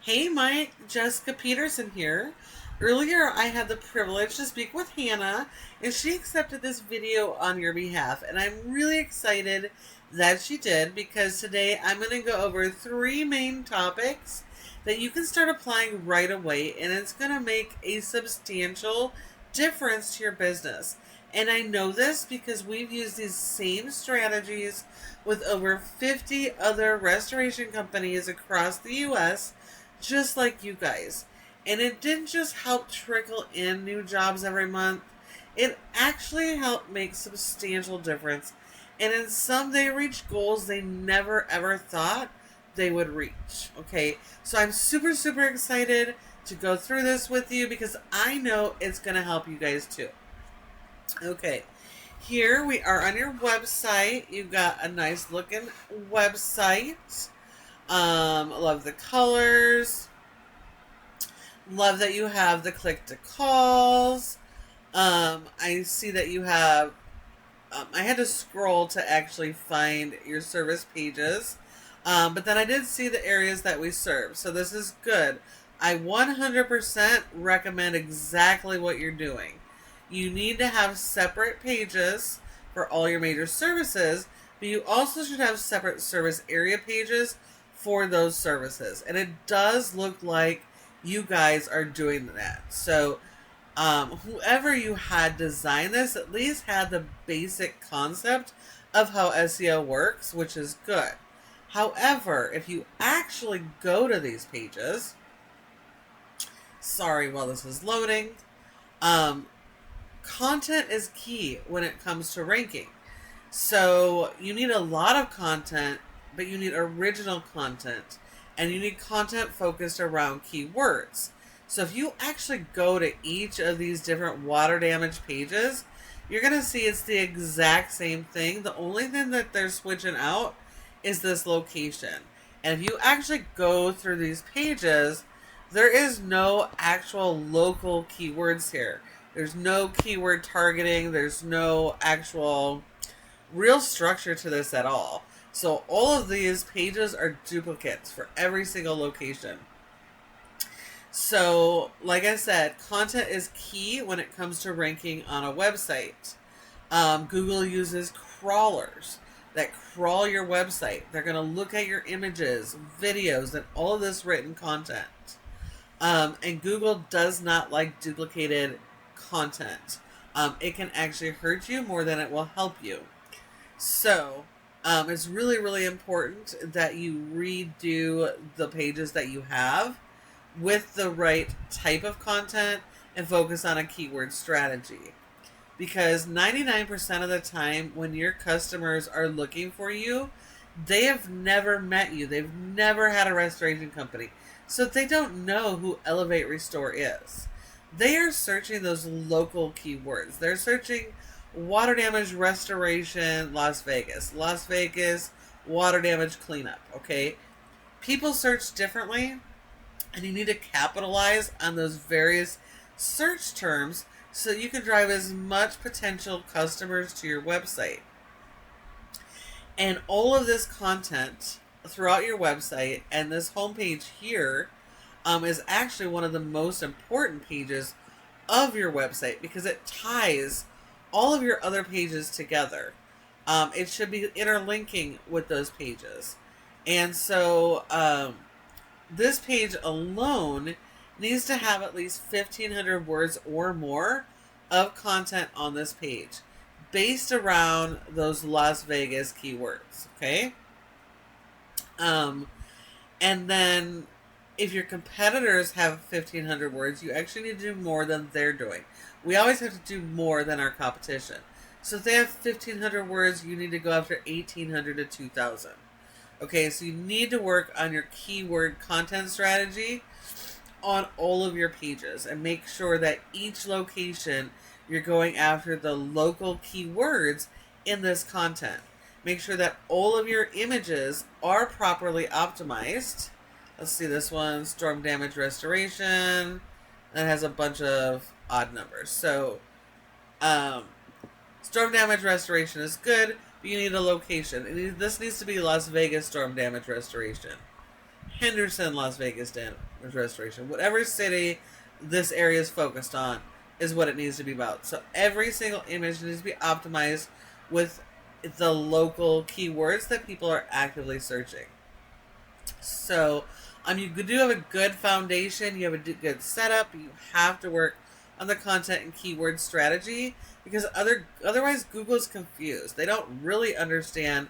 Hey Mike, Jessica Peterson here. Earlier I had the privilege to speak with Hannah and she accepted this video on your behalf, and I'm really excited that she did because today I'm going to go over three main topics that you can start applying right away, and it's going to make a substantial difference to your business. And I know this because we've used these same strategies with over 50 other restoration companies across the US, just like you guys. And it didn't just help trickle in new jobs every month, it actually helped make substantial difference. And in some, they reached goals they never ever thought they would reach. Okay, so I'm super excited to go through this with you because I know it's going to help you guys too. Okay, here we are on your website. You've got a nice looking website. Love the colors. Love that you have the click to calls. I see that you have, I had to scroll to actually find your service pages. But then I did see the areas that we serve. So this is good. I 100% recommend exactly what you're doing. You need to have separate pages for all your major services, but you also should have separate service area pages for those services. And it does look like you guys are doing that. So whoever you had designed this at least had the basic concept of how SEO works, which is good. However, if you actually go to these pages, sorry while this is loading, content is key when it comes to ranking. So you need a lot of content, but you need original content, and you need content focused around keywords. So if you actually go to each of these different water damage pages, you're going to see it's the exact same thing. The only thing that they're switching out is this location. And if you actually go through these pages, there is no actual local keywords here. There's no keyword targeting. There's no actual real structure to this at all. So all of these pages are duplicates for every single location. So, like I said, content is key when it comes to ranking on a website. Google uses crawlers that crawl your website. They're going to look at your images, videos, and all of this written content. And Google does not like duplicated content. It can actually hurt you more than it will help you. So, it's really important that you redo the pages that you have with the right type of content and focus on a keyword strategy. Because 99% of the time when your customers are looking for you, they have never met you. They've never had a restoration company. So they don't know who Elevate Restore is. They are searching those local keywords. They're searching water damage restoration, Las Vegas, water damage cleanup. Okay, people search differently, and you need to capitalize on those various search terms so you can drive as much potential customers to your website. And all of this content throughout your website and this homepage here is actually one of the most important pages of your website because it ties all of your other pages together. It should be interlinking with those pages. And so this page alone needs to have at least 1,500 words or more of content on this page based around those Las Vegas keywords. Okay. And then if your competitors have 1,500 words, you actually need to do more than they're doing. We always have to do more than our competition. So if they have 1,500 words, you need to go after 1,800 to 2,000. Okay, so you need to work on your keyword content strategy on all of your pages and make sure that each location you're going after the local keywords in this content. Make sure that all of your images are properly optimized. Let's see this one, storm damage restoration. That has a bunch of odd numbers. So, storm damage restoration is good, but you need a location. This needs to be Las Vegas storm damage restoration. Henderson, Las Vegas damage restoration. Whatever city this area is focused on is what it needs to be about. So every single image needs to be optimized with the local keywords that people are actively searching. So you do have a good foundation, you have a good setup, you have to work on the content and keyword strategy, because otherwise Google's confused. They don't really understand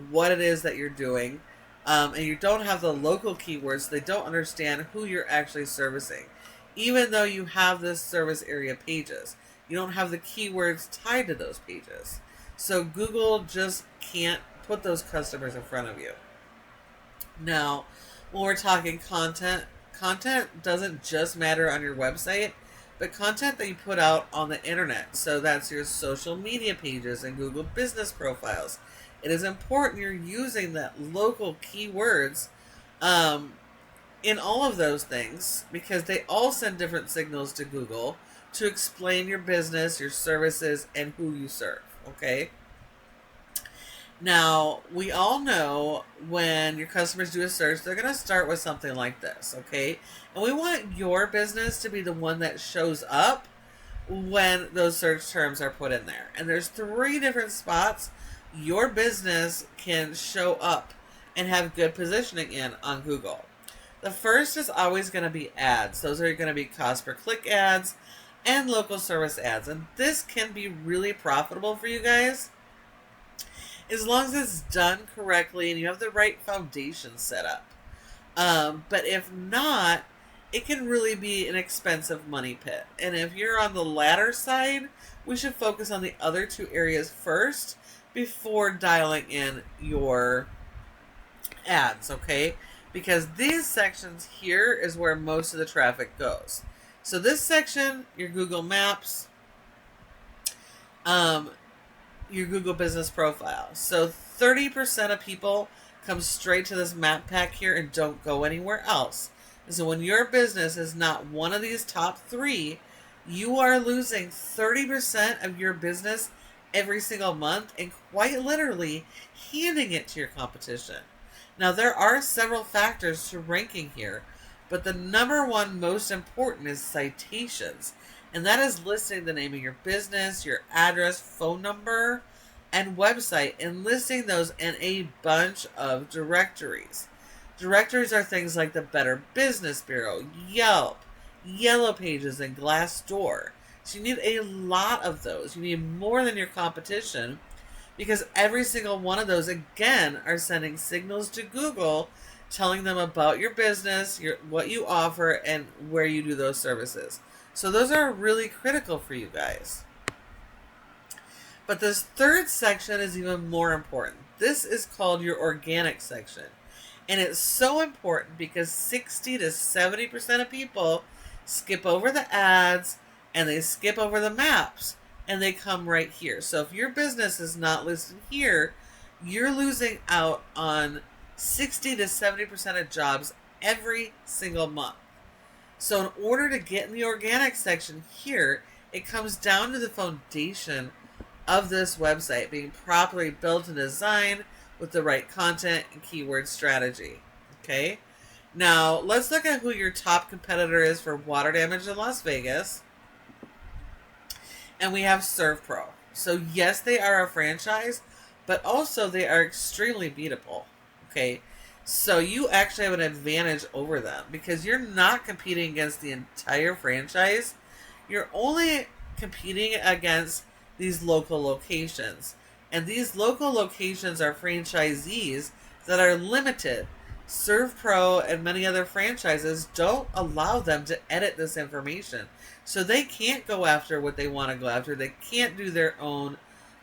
what it is that you're doing, and you don't have the local keywords. They don't understand who you're actually servicing. Even though you have this service area pages, you don't have the keywords tied to those pages. So Google just can't put those customers in front of you. Now, when we're talking content doesn't just matter on your website, but content that you put out on the internet. So that's your social media pages and Google business profiles. It is important you're using that local keywords in all of those things, because they all send different signals to Google to explain your business, your services, and who you serve. Okay? Now, we all know when your customers do a search, they're going to start with something like this, okay? And we want your business to be the one that shows up when those search terms are put in there. And there's 3 different spots your business can show up and have good positioning in on Google. The first is always going to be ads. Those are going to be cost per click ads and local service ads. And this can be really profitable for you guys, as long as it's done correctly and you have the right foundation set up. But if not, it can really be an expensive money pit. And if you're on the latter side, we should focus on the other 2 areas first before dialing in your ads, okay? Because these sections here is where most of the traffic goes. So this section, your Google Maps, your Google business profile. So 30% of people come straight to this map pack here and don't go anywhere else. And so when your business is not one of these top 3, you are losing 30% of your business every single month, and quite literally handing it to your competition. Now, there are several factors to ranking here, but the number one most important is citations. And that is listing the name of your business, your address, phone number, and website, and listing those in a bunch of directories. Directories are things like the Better Business Bureau, Yelp, Yellow Pages, and Glassdoor. So you need a lot of those. You need more than your competition, because every single one of those, again, are sending signals to Google telling them about your business, what you offer, and where you do those services. So those are really critical for you guys. But this third section is even more important. This is called your organic section. And it's so important because 60 to 70% of people skip over the ads and they skip over the maps and they come right here. So if your business is not listed here, you're losing out on 60 to 70% of jobs every single month. So in order to get in the organic section here, it comes down to the foundation of this website being properly built and designed with the right content and keyword strategy. Okay? Now, let's look at who your top competitor is for water damage in Las Vegas. And we have ServPro. So yes, they are a franchise, but also they are extremely beatable. Okay? So you actually have an advantage over them because you're not competing against the entire franchise. You're only competing against these local locations. And these local locations are franchisees that are limited. ServPro and many other franchises don't allow them to edit this information. So they can't go after what they want to go after. They can't do their own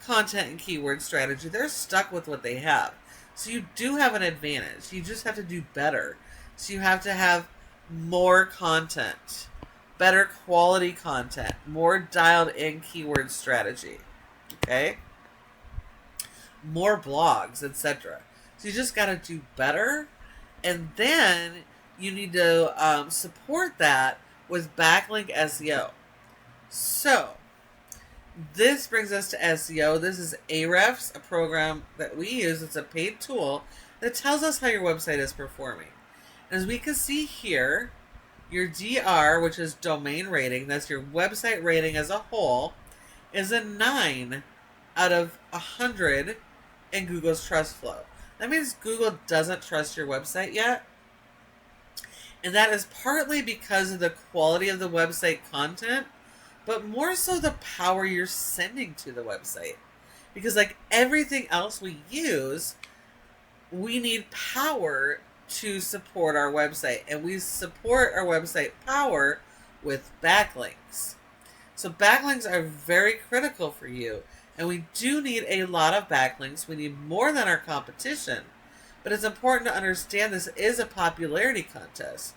content and keyword strategy. They're stuck with what they have. So you do have an advantage. You just have to do better. So you have to have more content, better quality content, more dialed in keyword strategy. Okay? More blogs, etc. So you just got to do better. And then you need to support that with backlink SEO. So this brings us to SEO. This is Ahrefs, a program that we use. It's a paid tool that tells us how your website is performing. As we can see here, your DR, which is domain rating, that's your website rating as a whole, is a 9 out of 100 in Google's trust flow. That means Google doesn't trust your website yet. And that is partly because of the quality of the website content, but more so the power you're sending to the website. Because like everything else we use, we need power to support our website. And we support our website power with backlinks. So backlinks are very critical for you. And we do need a lot of backlinks. We need more than our competition. But it's important to understand this is a popularity contest.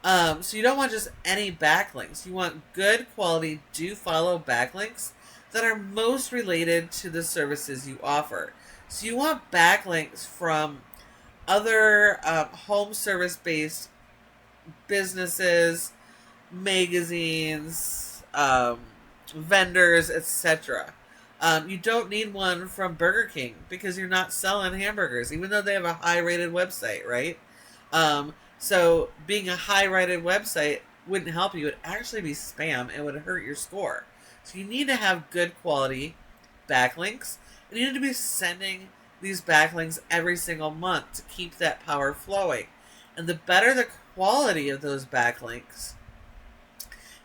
So you don't want just any backlinks. You want good quality, do follow backlinks that are most related to the services you offer. So you want backlinks from other home service-based businesses, magazines, vendors, etc. You don't need one from Burger King because you're not selling hamburgers, even though they have a high-rated website, right? So being a high-rated website wouldn't help you. It would actually be spam. It would hurt your score. So you need to have good quality backlinks. And you need to be sending these backlinks every single month to keep that power flowing. And the better the quality of those backlinks,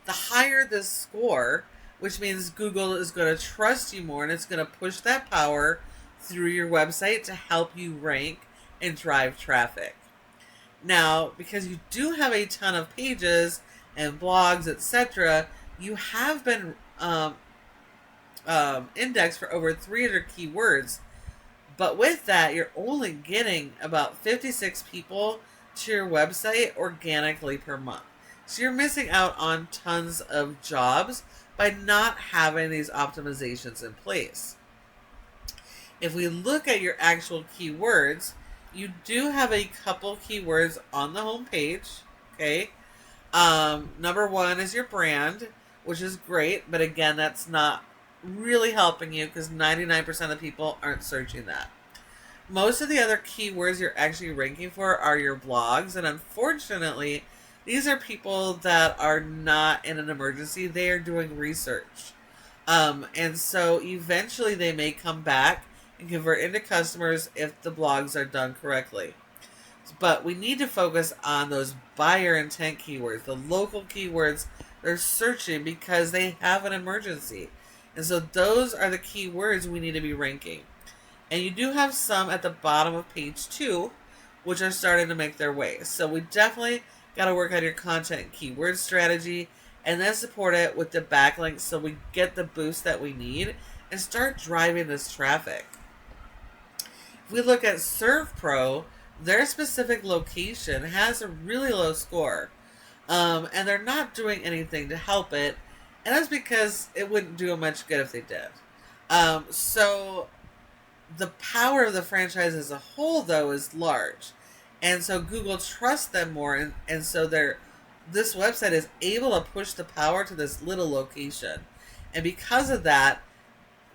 the higher the score, which means Google is going to trust you more and it's going to push that power through your website to help you rank and drive traffic. Now, because you do have a ton of pages and blogs, etc., you have been indexed for over 300 keywords. But with that, you're only getting about 56 people to your website organically per month. So you're missing out on tons of jobs by not having these optimizations in place. If we look at your actual keywords, you do have a couple keywords on the home page, okay? Number one is your brand, which is great, but again, that's not really helping you because 99% of people aren't searching that. Most of the other keywords you're actually ranking for are your blogs, and unfortunately, these are people that are not in an emergency. They are doing research. And so eventually they may come back and convert into customers if the blogs are done correctly. But we need to focus on those buyer intent keywords, the local keywords they're searching because they have an emergency. And so those are the keywords we need to be ranking. And you do have some at the bottom of page 2, which are starting to make their way. So we definitely got to work on your content and keyword strategy and then support it with the backlinks so we get the boost that we need and start driving this traffic. If we look at ServPro, their specific location has a really low score. And they're not doing anything to help it. And that's because it wouldn't do them much good if they did. So the power of the franchise as a whole, though, is large. And so Google trusts them more. And so this website is able to push the power to this little location. And because of that,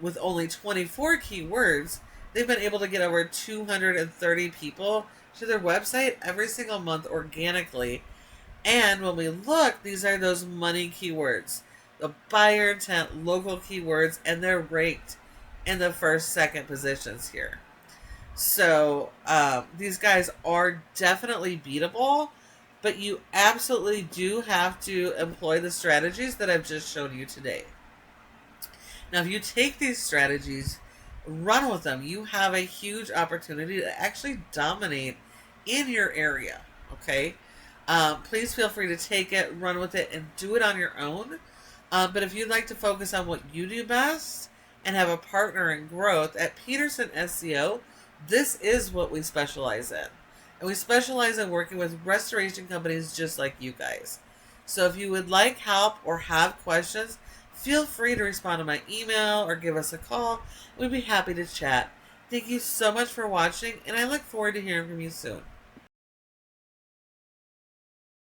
with only 24 keywords, they've been able to get over 230 people to their website every single month organically. And when we look, these are those money keywords, the buyer intent local keywords, and they're ranked in the first, second positions here. So these guys are definitely beatable, but you absolutely do have to employ the strategies that I've just shown you today. Now, if you take these strategies, run with them, you have a huge opportunity to actually dominate in your area, okay? Please feel free to take it, run with it, and do it on your own. But if you'd like to focus on what you do best and have a partner in growth at Peterson SEO, this is what we specialize in. And we specialize in working with restoration companies just like you guys. So if you would like help or have questions, feel free to respond to my email or give us a call. We'd be happy to chat. Thank you so much for watching, and I look forward to hearing from you soon.